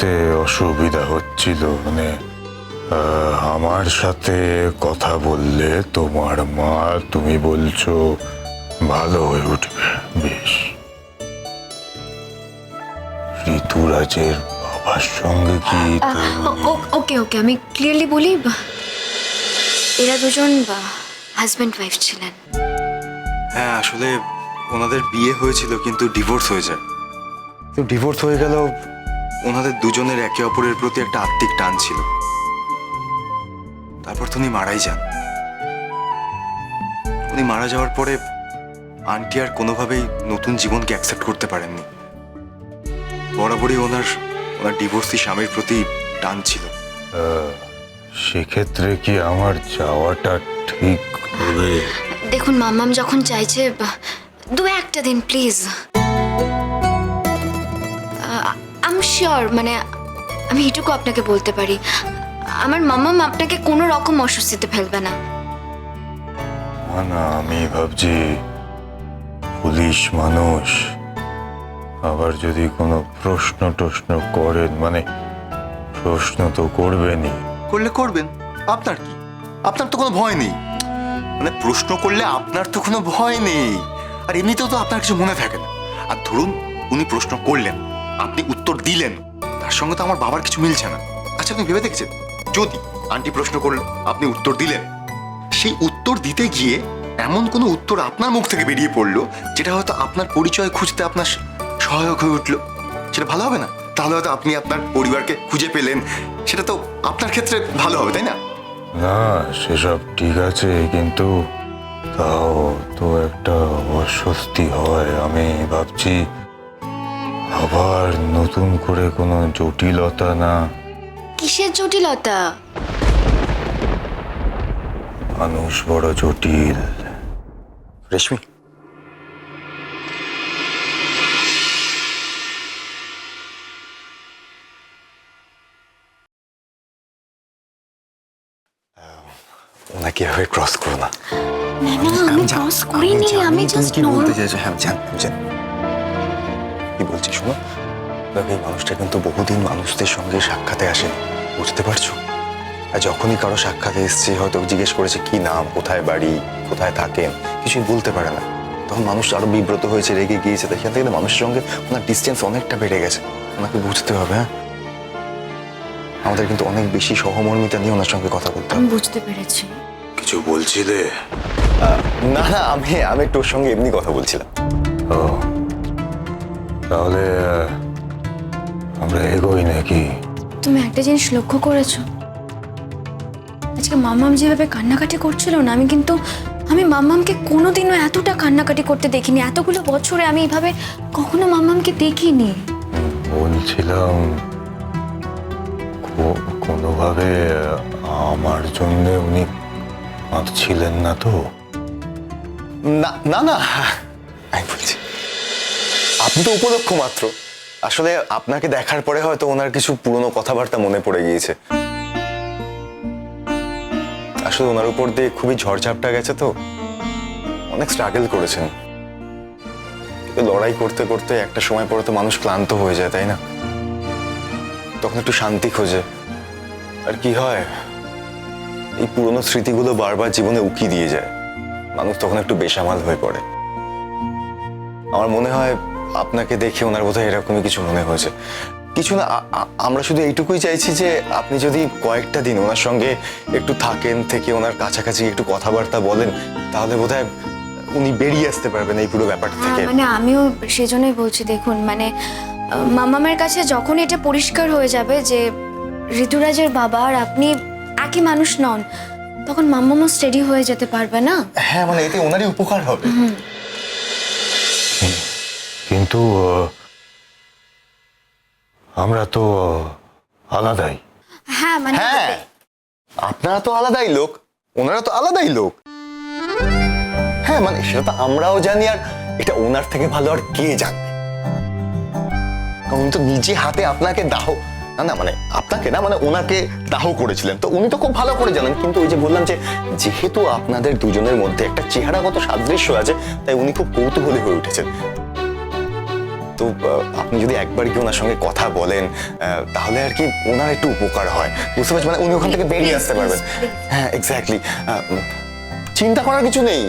বুঝতে অসুবিধা হচ্ছিল, মানে আমার সাথে কথা বললে তোমার মা, তুমি বলছো ভালো হয়ে উঠবে। বেশ, ঋতুরাজের বাবার সঙ্গে কি ওকে ওকে, আমি ক্লিয়ারলি বলি, এরা দুজন হাজব্যান্ড ওয়াইফ ছিলেন। হ্যাঁ, আসলে ওনাদের বিয়ে হয়েছিল কিন্তু ডিভোর্স হয়ে যায়। তো ডিভোর্স হয়ে গেল, ওনাদের দুজনের একে অপরের প্রতি একটা আত্মিক টান ছিল। তারপর তো উনি মারাই যান। উনি মারা যাওয়ার পরে আন্টি আর কোনোভাবেই নতুন জীবনকে অ্যাকসেপ্ট করতে পারেননি। বরাবরই ওনার ডিভোর্সি স্বামীর প্রতি টান ছিল। সেক্ষেত্রে কি আমার যাওয়াটা ঠিক হবে? দেখুন, মাম্মাম যখন চাইছে, দু একটা দিন প্লিজ। আই এম শিওর, মানে আমি এটুকু আপনাকে বলতে পারি, আমার মাম্মাম আপনাকে কোনো রকম অস্বস্তিতে ফেলবে না। না, আমি ভাবছি পুলিশ মানুষ, আবার যদি কোনো প্রশ্ন করেন, মানে প্রশ্ন তো করবেনই। করলে করবেন, আপনার কি? আপনার তো কোনো ভয় নেই। মানে প্রশ্ন করলে আপনার তো কোনো ভয় নেই, আর এমনিতেও তো আপনার কিছু মনে থাকে না। আর ধরুন উনি প্রশ্ন করলেন, আপনি উত্তর দিলেন, তার সঙ্গে তো আমার বাবার কিছু মিলছে না। আচ্ছা, আপনি ভেবে দেখেছেন, যদি আন্টি প্রশ্ন করলো, আপনি উত্তর দিলেন, সেই উত্তর দিতে গিয়ে এমন কোনো উত্তর আপনার মুখ থেকে বেরিয়ে পড়লো যেটা হয়তো আপনার পরিচয় খুঁজতে আপনার সহায়ক হয়ে উঠলো, সেটা ভালো হবে না? তাহলে হয়তো আপনি আপনার পরিবারকে খুঁজে পেলেন, সেটা তো আপনার ক্ষেত্রে ভালো হবে, তাই না? না, সেসব ঠিক আছে, কিন্তু তাও তো একটা অস্বস্তি হয়। আমি ভাবছি আবার নতুন করে কোনো জটিলতা না। কিসের জটিলতা? মানুষ বড় জটিল। রেশমি, ওনাকে এভাবে ক্রস করো না। না, আমি ক্রস করিনি, আমি জাস্ট কি বলতে চাইছো? হ্যাঁ, জান। কি বলছি শোনো, দেখো এই মানুষটা কিন্তু বহুদিন মানুষদের সঙ্গে সাক্ষাতে আসে, বুঝতে পারছো? আর যখনই কারো সাক্ষাতে এসছে, হয়তো জিজ্ঞেস করেছে কি নাম, কোথায় বাড়ি, কোথায় থাকেন, কিছুই বলতে পারে না, তখন মানুষ আরো বিব্রত হয়েছে, রেগে গিয়েছে। সেখান থেকে মানুষের সঙ্গে ওনার ডিস্টেন্স অনেকটা বেড়ে গেছে। ওনাকে বুঝতে হবে। হ্যাঁ, আমাদের কিন্তু অনেক বেশি সহমর্মিতা নিয়ে ওনার সঙ্গে কথা বলতে আমি হবে। বুঝতে পেরেছি। কিছু বলছিলে? না, আমি একটু ওর সঙ্গে এমনি কথা বলছিলাম। ও, তাহলে আমরা এগোই নাকি? তুমি একটা জিনিস লক্ষ্য করেছো? আজকে মাম্মাম যেভাবে কান্নাকাটি করছিল না, আমি মাম্মামকে কোনোদিনও এতটা কান্নাকাটি করতে দেখিনি। এতগুলো বছরে আমি এভাবে কখনো মাম্মামকে দেখিনি। বলছিলাম কোনোভাবে আমার জন্য উনি কাঁদছিলেন না তো? না, আমি বলছি আপনি তো উপলক্ষ মাত্র। আসলে আপনাকে দেখার পরে হয়তো ওনার কিছু পুরনো কথাবার্তা মনে পড়ে গিয়েছে। আসলে ওনার উপর দিয়ে খুবই ঝড়ঝাপটা গেছে, তো অনেক স্ট্রাগল করেছেন। লড়াই করতে করতে একটা সময় পরে তো মানুষ ক্লান্ত হয়ে যায়, তাই না? তখন একটু শান্তি খোঁজে। আর কি হয়, এই পুরনো স্মৃতিগুলো বারবার জীবনে উকি দিয়ে যায়, মানুষ তখন একটু বেসামাল হয়ে পড়ে। আমার মনে হয় আপনাকে দেখে ওনার বোধহয় এরকমই কিছু মনে হয়েছে। কিছু না, আমরা শুধু এইটুকুই চাইছি যে আপনি যদি কয়েকটা দিন ওনার সঙ্গে একটু থাকেন, থেকে ওনার কাছাকাছি একটু কথাবার্তা বলেন, তাহলে বোধহয় উনি বেরিয়ে আসতে পারবেন এই পুরো ব্যাপারটা থেকে। মানে আমিও সেজন্যই বলছি, দেখুন মানে মাম্মামের কাছে যখন এটা পরিষ্কার হয়ে যাবে যে ঋতুরাজের বাবা আর আপনি একই মানুষ নন, তখন মাম্মামও স্টেডি হয়ে যেতে পারবে না? হ্যাঁ, মানে এতে ওনারই উপকার হবে। কিন্তু আমরা তো আলাদাই। হ্যাঁ মানে হ্যাঁ, আপনারা তো আলাদাই লোক, ওনারা তো আলাদাই লোক। হ্যাঁ, মানে সেটা তো আমরাও জানি, আর এটা ওনার থেকে ভালো আর কে জানবে? কারণ উনি তো নিজে হাতে আপনাকে দাহ, না মানে আপনাকে না, মানে ওনাকে দাহ করেছিলেন, তো উনি তো খুব ভালো করে জানেন। কিন্তু ওই যে বললাম যে যেহেতু আপনাদের দুজনের মধ্যে একটা চেহারাগত সাদৃশ্য আছে, তাই উনি খুব কৌতূহলী হয়ে উঠেছেন। তো আপনি যদি একবার কি ওনার সঙ্গে কথা বলেন তাহলে আর কি ওনার একটু উপকার হয়, বুঝতে পারছেন? মানে উনি ওখান থেকে বেরিয়ে আসতে পারবেন। হ্যাঁ, এক্স্যাক্টলি। চিন্তা করার কিছু নেই,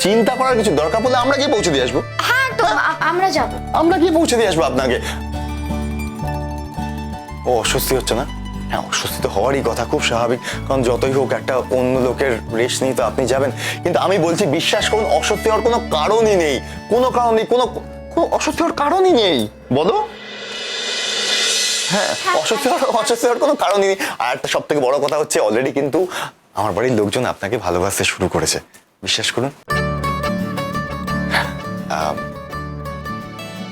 চিন্তা করার কিছু দরকার পড়লে আমরা গিয়ে পৌঁছে দিয়ে আসবো। হ্যাঁ, তো আমরা যাব। আমরা গিয়ে পৌঁছে দিয়ে আসবো আপনাকে। ও অস্বস্তি হচ্ছে না? হ্যাঁ, অস্বস্তি তো হওয়ারই কথা, খুব স্বাভাবিক, কারণ যতই হোক একটা অন্য লোকের রেস্ট নিয়ে তো আপনি যাবেন। কিন্তু আমি বলছি, বিশ্বাস করুন, অস্বস্তি হওয়ার কোনো কারণই নেই, কোনো কারণ নেই, কোনো অস্বস্তি হওয়ার কারণই নেই। বলো? হ্যাঁ, অস্বস্তি হওয়ার কোনো কারণই নেই। আর একটা সব থেকে বড় কথা হচ্ছে, অলরেডি কিন্তু আমার বাড়ির লোকজন আপনাকে ভালোবাসতে শুরু করেছে, বিশ্বাস করুন।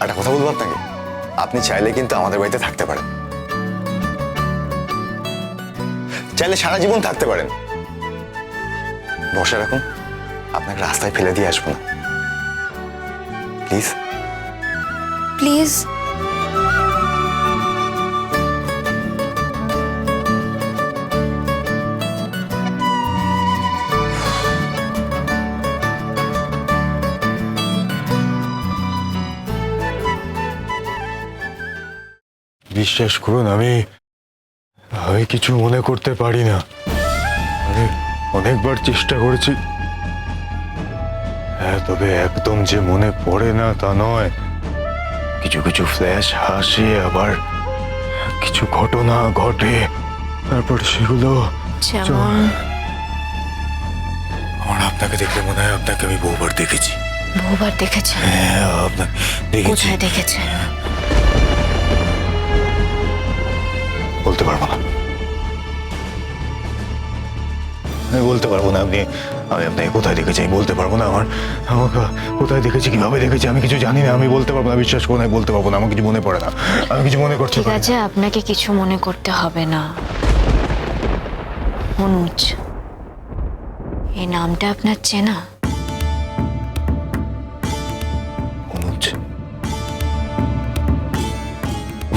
একটা কথা বলবো আপনাকে, আপনি চাইলে কিন্তু আমাদের বাড়িতে থাকতে পারেন, চাইলে সারা জীবন থাকতে পারেন। বসে রাখুন, আপনাকে রাস্তায় ফেলে দিয়ে আসবো না, প্লিজ। প্লিজ। বিশ্বাস করুন, আমি কিছু মনে করতে পারি না। আমি অনেকবার চেষ্টা করেছি, হ্যাঁ, তবে একদম যে মনে পড়ে না তা নয়। কিছু কিছু ফ্ল্যাশ আসে, আবার কিছু ঘটনা ঘটে, তারপর সেগুলো যেমন? আমার আপনাকে দেখলে মনে হয় আপনাকে আমি বহুবার দেখেছি। বহুবার দেখেছেন? হ্যাঁ, আপনাকে দেখেছি। কোথায় দেখেছেন? বলতে পারবো না, আমি বলতে পারবো না। আমি আপনাকে কোথায় দেখেছি আমি বলতে পারবো না। আমাকে কোথায় দেখেছি, কিভাবে দেখেছি, আমি কিছু জানি না, আমি বলতে পারবো না। বিশ্বাস করুন, আমি বলতে পারবো না, আমার কিছু মনে পড়ে না, আমি কিছু মনে করছি। ঠিক আছে, আপনাকে কিছু মনে করতে হবে না। অনুজ, এই নামটা আপনার চেনা? অনুজ,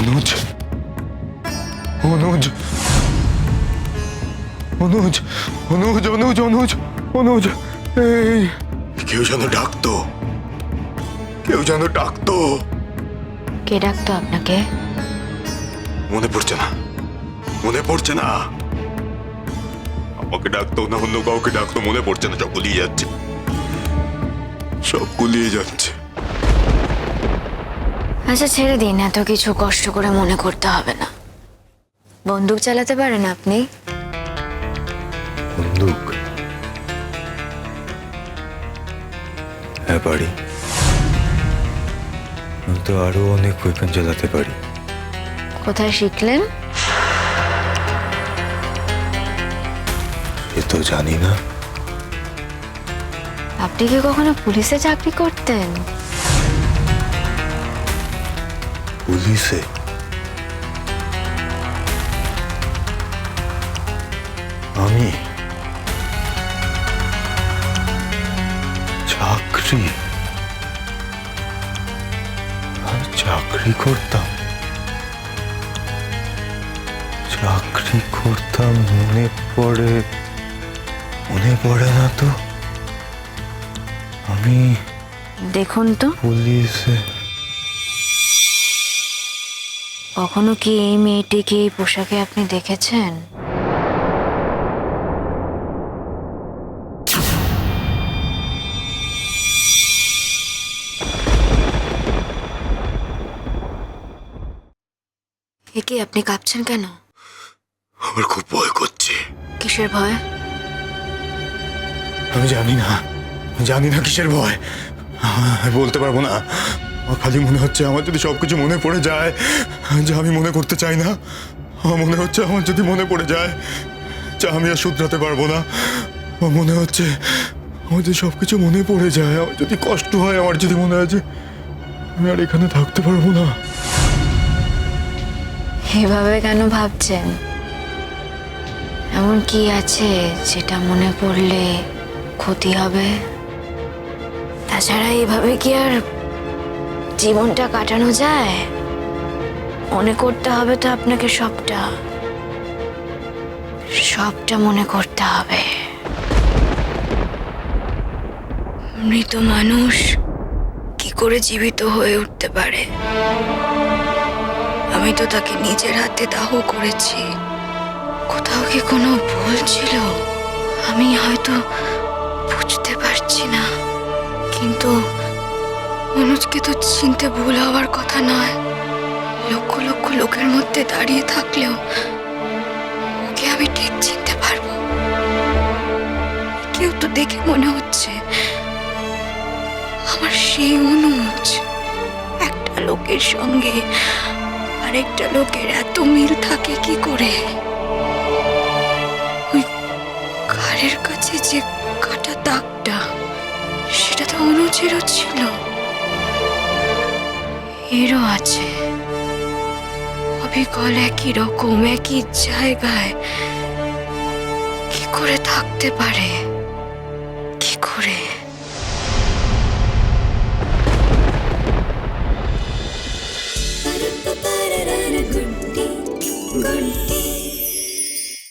অনুজ, অনুজ, অনুজ, অনুজ, অনুজ, অনুজ, অনুজ, এই কেউ যেন ডাকতো, কেউ যেন ডাকতো। কে ডাকতো আপনাকে? মনে পড়ছে না, মনে পড়ছে না। আমাকে ডাকতো না অন্য কাউকে ডাকতো, মনে পড়ছে না। সব গুলিয়ে যাচ্ছে, সব গুলিয়ে যাচ্ছে। আচ্ছা, ছেড়ে দিন, এত কিছু কষ্ট করে মনে করতে হবে না। বন্দুক চালাতে পারেন আপনি? বন্দুক? হ্যাঁ, পারি। আমি তো আরো অনেক ওয়েপন চালাতে পারি। কোথায় শিখলেন? এ তো জানি না। আপনি কি কখনো পুলিশে চাকরি করতেন? পুলিশে? আমি চাকরি? আমি চাকরি করতাম, চাকরি করতাম, মনে পড়ে না তো। আমি দেখুন তো, পুলিশে? কখনো কি এই মেয়েটিকে এই পোশাকে আপনি দেখেছেন? এ কি, আপনি কাঁপছেন কেন? আমার খুব ভয় করছে। কিসের ভয়? আমি জানি না কিসের ভয়, আমি বলতে পারবো না। আমার খালি মনে হচ্ছে, আমার যদি সবকিছু মনে পড়ে যায়, যা আমি মনে করতে চাই না, আমার মনে হচ্ছে আমার যদি মনে পড়ে যায়, যা আমি আর শুধরাতে পারবো না। আমার মনে হচ্ছে আমার যদি সবকিছু মনে পড়ে যায়, আমার যদি কষ্ট হয়, আমার যদি মনে হয় যে আমি আর এখানে থাকতে পারবো না। এভাবে কেন ভাবছেন? এমন কি আছে যেটা মনে পড়লে ক্ষতি হবে? তাছাড়া এইভাবে কি আর জীবনটা কাটানো যায়? মনে করতে হবে তো আপনাকে, সবটা মনে করতে হবে। মৃত মানুষ কি করে জীবিত হয়ে উঠতে পারে? আমি তো তাকে নিজের হাতে দাহ করেছি। কোথাও কি কোনো ভুল ছিল? আমি হয়তো বুঝতে পারছি না, কিন্তু অনুজকে তো চিনতে ভুল হওয়ার কথা নয়। লক্ষ লক্ষ লোকের মধ্যে দাঁড়িয়ে থাকলেও ওকে আমি ঠিক চিনতে পারবো। কেউ তো দেখে মনে হচ্ছে আমার সেই অনুজ। একটা লোকের সঙ্গে আরেকটা লোকের এত মিল থাকে কি করে? ওই ঘাড়ের কাছে যে কাটা দাগটা, সেটা তো অনুজেরও ছিল, এরও আছে। অবিকল একই রকম, একই জায়গায় কি করে থাকতে পারে?